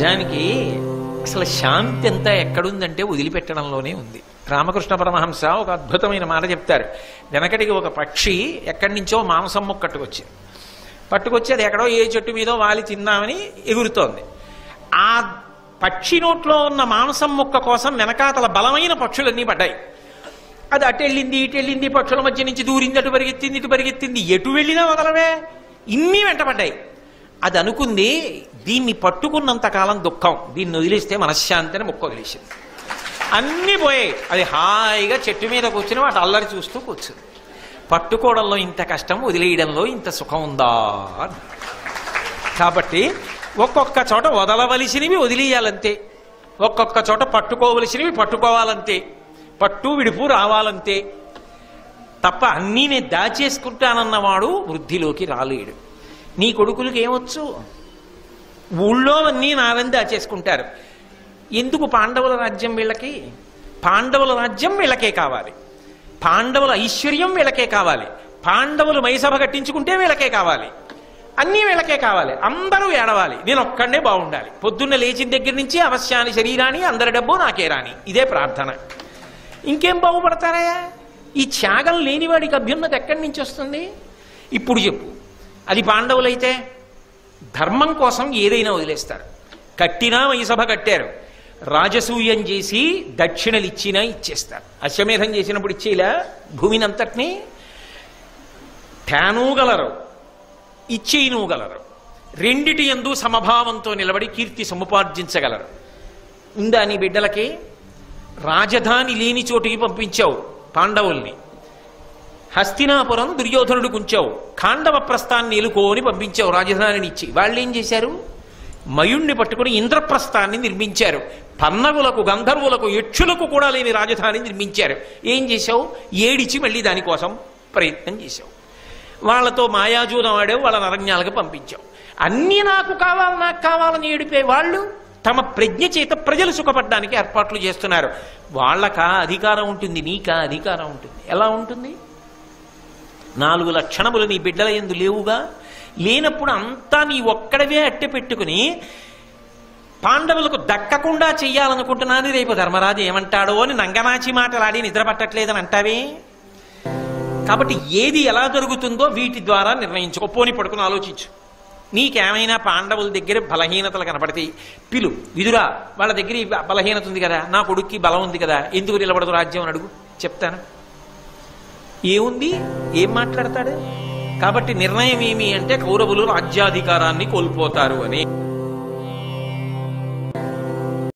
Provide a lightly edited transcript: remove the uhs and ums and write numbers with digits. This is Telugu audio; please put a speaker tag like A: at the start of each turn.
A: నిజానికి అసలు శాంతి అంతా ఎక్కడుందంటే వదిలిపెట్టడంలోనే ఉంది. రామకృష్ణ పరమహంస ఒక అద్భుతమైన మాట చెప్తారు. వెనకటికి ఒక పక్షి ఎక్కడి నుంచో మాంసం పట్టుకొచ్చి అది ఎక్కడో ఏ చెట్టు మీదో వాలి తిందామని ఎగురుతోంది. ఆ పక్షి నోట్లో ఉన్న మాంసం ముక్క కోసం వెనకాతల బలమైన పక్షులన్నీ పడ్డాయి. అది అటెళ్ళింది ఇటెళ్ళింది, పక్షుల మధ్య నుంచి దూరింది, అటు పరిగెత్తింది ఇటు పరిగెత్తింది, ఎటు వెళ్ళినా వదలవే, ఇన్ని వెంటపడ్డాయి. అది అనుకుంది దీన్ని పట్టుకున్నంత కాలం దుఃఖం, దీన్ని వదిలేస్తే మనశ్శాంతి అని ముక్క వదిలేసింది. అన్నీ పోయాయి. అది హాయిగా చెట్టు మీద కూర్చుని వాటి అల్లరి చూస్తూ కూర్చుంది. పట్టుకోవడంలో ఇంత కష్టం, వదిలేయడంలో ఇంత సుఖం ఉందా? కాబట్టి ఒక్కొక్క చోట వదలవలసినవి వదిలేయాలంతే, ఒక్కొక్క చోట పట్టుకోవలసినవి పట్టుకోవాలంతే, పట్టు విడుపు రావాలంతే తప్ప అన్నీ నేను దాచేసుకుంటానన్నవాడు వృద్ధిలోకి రాలేడు. నీ కొడుకులకి ఏమొచ్చు? ఊళ్ళో అన్నీ నావని దాచేసుకుంటారు. ఎందుకు పాండవుల రాజ్యం వీళ్ళకి? పాండవుల రాజ్యం వీళ్ళకే కావాలి, పాండవుల ఐశ్వర్యం వీళ్ళకే కావాలి, పాండవులు మైసభ కట్టించుకుంటే వీళ్ళకే కావాలి, అన్నీ వీళ్ళకే కావాలి. అందరూ ఏడవాలి, నేను ఒక్కడే బాగుండాలి. పొద్దున్న లేచిన దగ్గర నుంచి అవశ్యాన్ని శరీరాన్ని అందరి డబ్బు నాకే రాని, ఇదే ప్రార్థన. ఇంకేం బాగుపడతారయ్యా? ఈ త్యాగం లేనివాడికి అభ్యున్నతి ఎక్కడి నుంచి వస్తుంది? ఇప్పుడు చెప్పు. అది పాండవులైతే ధర్మం కోసం ఏదైనా వదిలేస్తారు. కట్టినా మైసభ కట్టారు, రాజసూయం చేసి దక్షిణలు ఇచ్చినా ఇచ్చేస్తారు. అశ్వమేధం చేసినప్పుడు ఇచ్చేలా భూమిని అంతటినీ తేనూగలరు, ఇచ్చేయనూగలరు. రెండిటి యందు సమభావంతో నిలబడి కీర్తి సముపార్జించగలరు. ఉందా నీ బిడ్డలకి? రాజధాని లేని చోటికి పంపించావు పాండవుల్ని, హస్తినాపురం దుర్యోధనుడికి ఉంచావు, ఖాండవ ప్రస్థాన్ని ఎలుకోని పంపించావు రాజధానిని ఇచ్చి. వాళ్ళు ఏం చేశారు? మయుణ్ణి పట్టుకుని ఇంద్రప్రస్థాన్ని నిర్మించారు. పన్నవులకు, గంధర్వులకు, యక్షులకు కూడా లేని రాజధాని నిర్మించారు. ఏం చేశావు? ఏడిచి మళ్ళీ దానికోసం ప్రయత్నం చేశావు. వాళ్ళతో మాయాజూదం ఆడావు, వాళ్ళ అరణ్యాలకు పంపించావు. అన్నీ నాకు కావాలని ఏడిపే వాళ్ళు తమ ప్రజ్ఞ చేత ప్రజలు సుఖపడడానికి ఏర్పాట్లు చేస్తున్నారు. వాళ్ళకా అధికారం ఉంటుంది, నీకా అధికారం ఉంటుంది? ఎలా ఉంటుంది? 4 లక్షణములు నీ బిడ్డల యందు లేవుగా. లేనప్పుడు అంతా నీ ఒక్కడవే అట్టె పెట్టుకుని పాండవులకు దక్కకుండా చెయ్యాలనుకుంటున్నాను, రేపు ధర్మరాజు ఏమంటాడో అని నంగనాచి మాటలాడి నిద్ర పట్టట్లేదని అంటావే. కాబట్టి ఏది ఎలా జరుగుతుందో వీటి ద్వారా నిర్ణయించుకో. పోని పడుకుని ఆలోచించు. నీకేమైనా పాండవుల దగ్గర బలహీనతలు కనపడితే పిలు, విదురా వాళ్ళ దగ్గర బలహీనత ఉంది కదా, నా కొడుక్కి బలం ఉంది కదా, ఎందుకు నిలబడదు రాజ్యం అని అడుగు, చెప్తాను. ఏముంది? ఏం మాట్లాడతాడు? కాబట్టి నిర్ణయం ఏమి అంటే కౌరవులు రాజ్యాధికారాన్ని కోల్పోతారు అని.